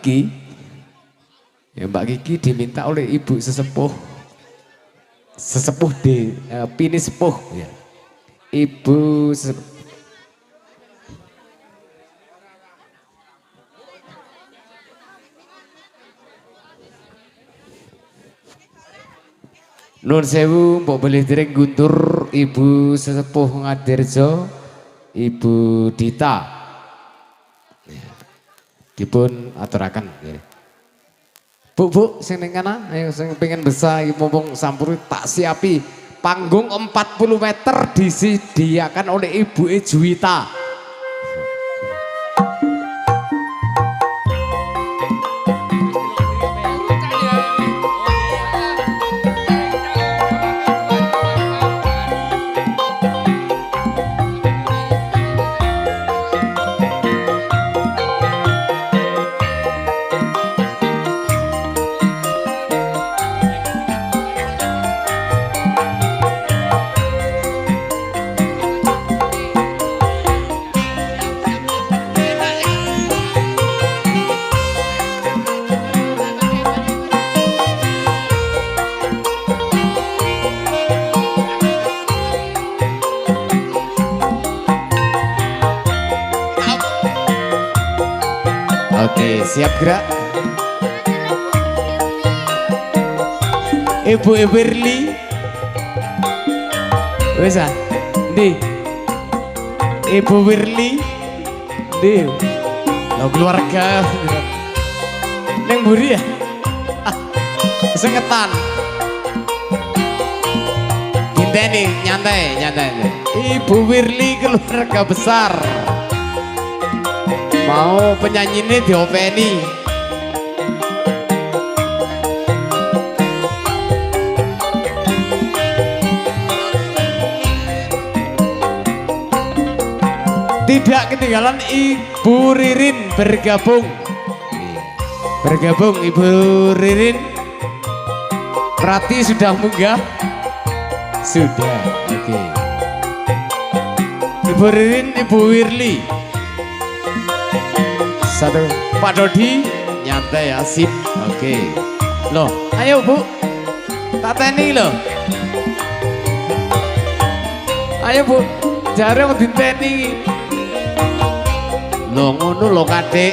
Kiki. Ya Mbak Kiki diminta oleh ibu sesepuh di Pini Sepuh ya. Ibu Nun sewu mbok boleh dereng guntur ibu sesepuh Ngadirjo, Ibu Dita. Ya. Dipun aturaken ya. Bu, sing ning kana, ayo sing pengen besar mumpung sampur tak siapi panggung 40 meter disediakan oleh Ibu Juwita. Oke, siap gerak. Ibu Everly. Wes ah. Ndi. Ibu Wirli. Ndi. Lo keluarga. Neng mburi ya? Sengetan. Ginteni, nyantai. Ibu Wirli keluarga besar. Mau penyanyi ini diopeni. Tidak ketinggalan Ibu Ririn bergabung Ibu Ririn. Prati sudah munggah? Sudah, oke. Ibu Ririn, Ibu Wirli. Satu, Pak Dodi nyantai ya, sip, oke. Loh, ayo Bu, tak teni loh. Ayo Bu, jare mau diteni. Loh ngono loh Kadek.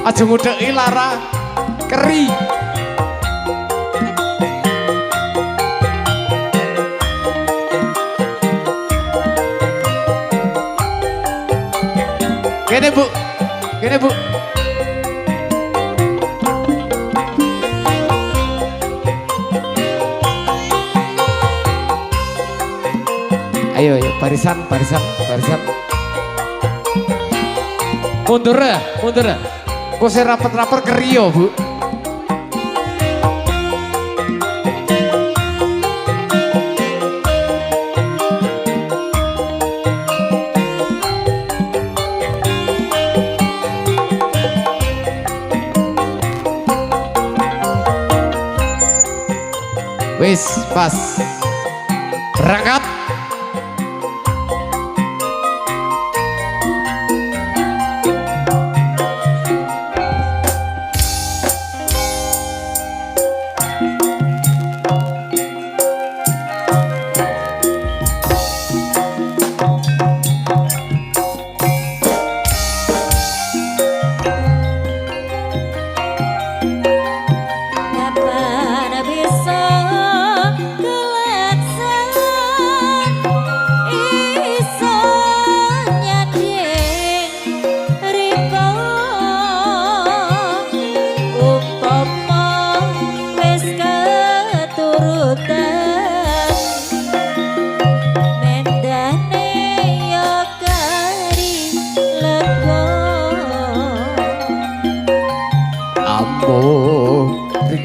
Aja ngudeki Lara, keri. Kene Bu. Ayo, barisan. Mundur ya. Kok saya rapat-rapat kerio Bu. Wis pas berangkat.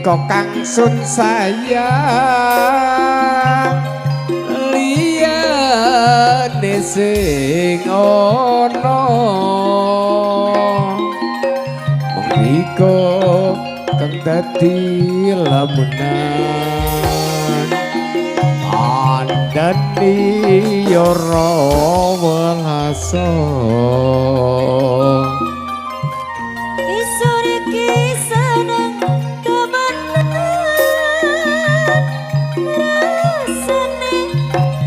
Kang sun sayang liyane sing ana mengko kang dadi lamunan kandhani yara welasa isor iki seneng kemenangan rasane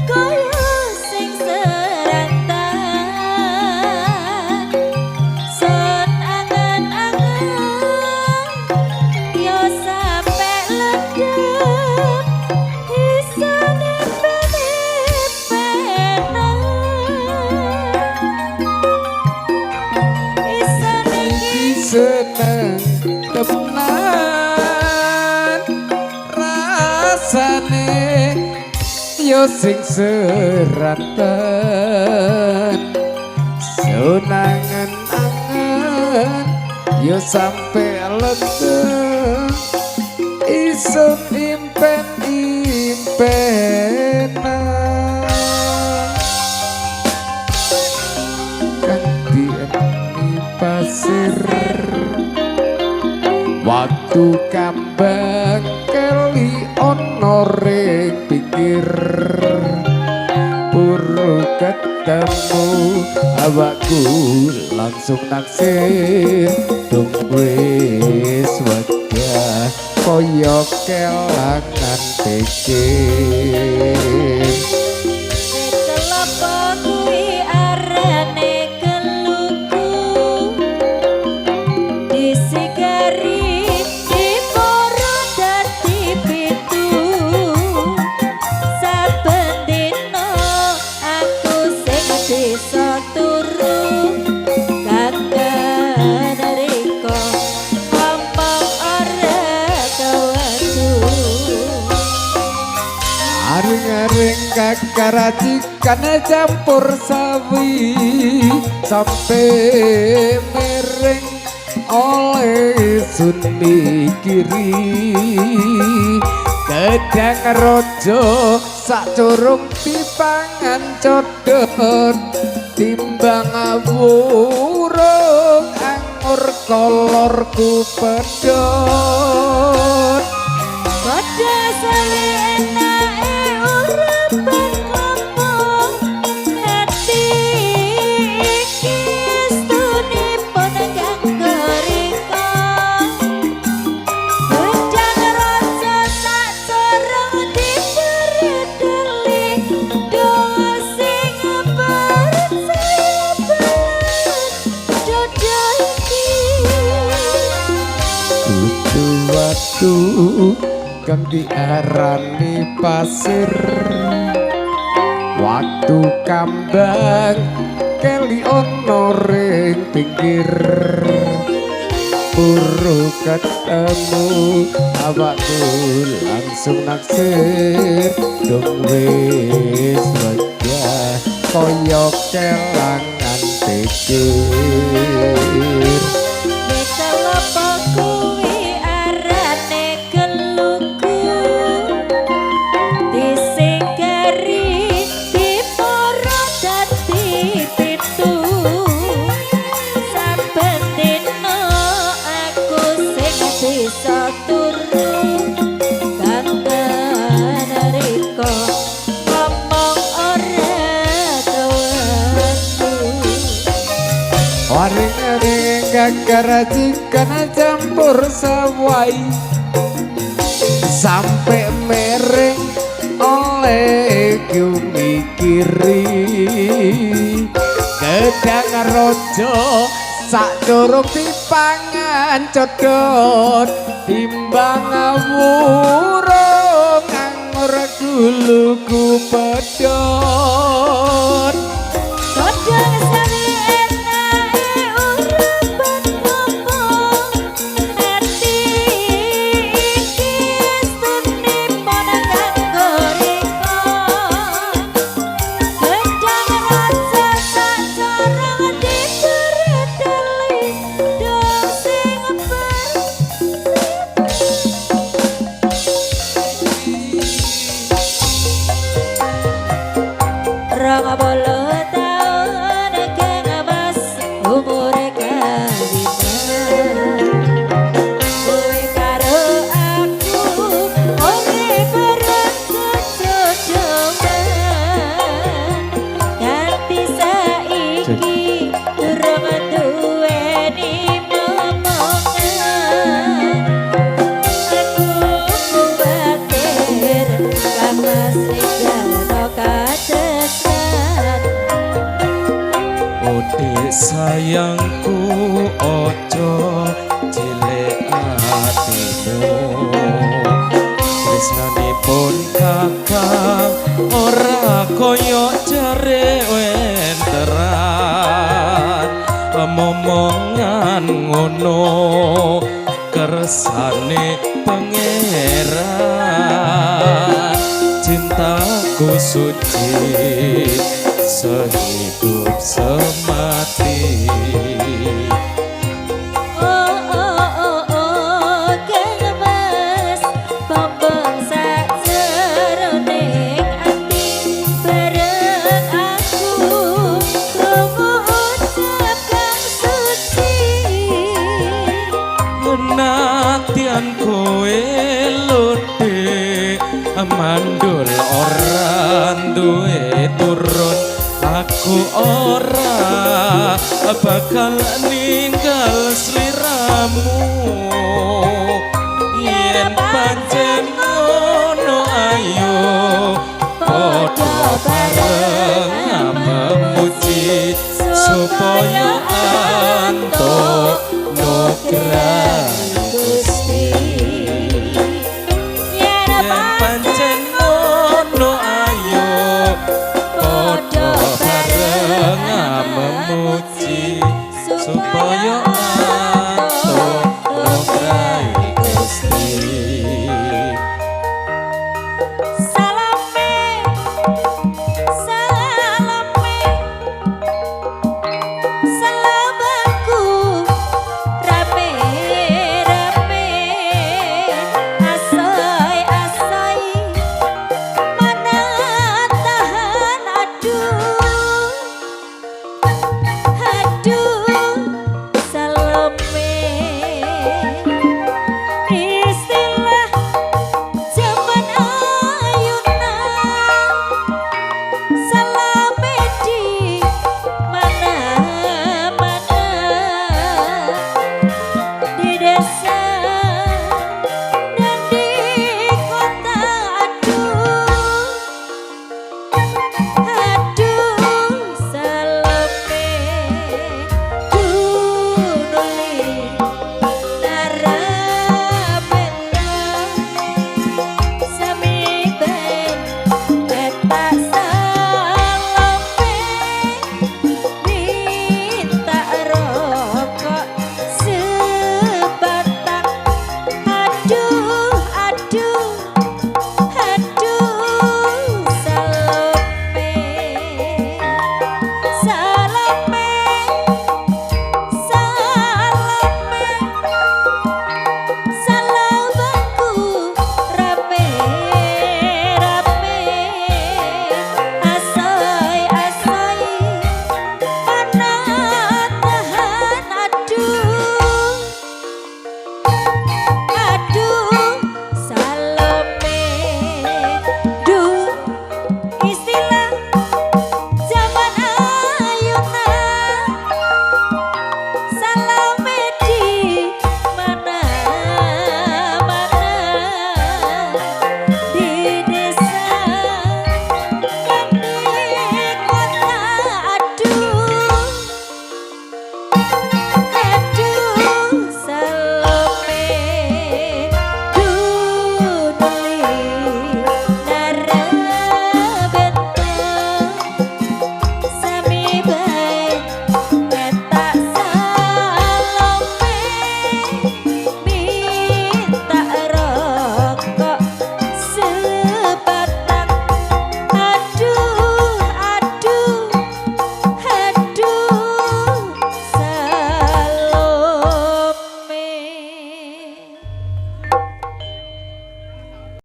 kaya sing serantan son angen-angen yo sampe ledep isane penepenan isane seneng temenan rasane yo sing seranten sunangen-angen yo sampe ledep isun impen-impenan kang dieni pasir waktu kambang keli ono ring pinggir puru ketemu awakku langsung naksir dong wis wegah koyo kelangan pikir Kelopo kuwi arane keluku disigari diporo dadi pitu saben dina aku sing bisa turu kangen riko ngomong ora kewedu aring-aring kakaracikan campur sawi sampai miring oleh sun mikiri gedang rojo sak curung dipangan codot timbang awurung anggur kolorku pedot Pada sawi enake urip ngomong hati iki estunipun kanggo rika Benjang rasa sak corong diperedeli doa sing baret saya belas dodo iki Dudu watu kang diarani pasir waktu kambang keli ono ring pinggir puru ketemu awakku langsung naksir dong wis wegah koyo kelangan pikir Kelopo kuwi arane keluku disigari diporo dadi pitu saben dina aku sing bisa turu kangen riko ngomong ora kewedu waring-waring kakaracikan campur sawai sampai mereng oleh ku mikiri gedang rojo sak durung dipangan codot timbang awurung anggur guluku pedot Kodang sawi enake urip ngomong hati iki estunipun kanggo rika Gedang rasa sak corong diperedeli dong sing rong puluh taun kenabas umure kawitan kowe karo aku oke bareng sejojoman sayangku ojo cilik atimu tresnanipun kakang ora koyo jare wenteran momongan ngono kersane pangeran cintaku suci sehidup semati. Oh oh oh oh Kang Mas Bambang sak jeroning ati bareng aku krungu ucap kang suci. Penatian kowe lode mandul ora duwe turun aku ora bakal ninggal sliramu.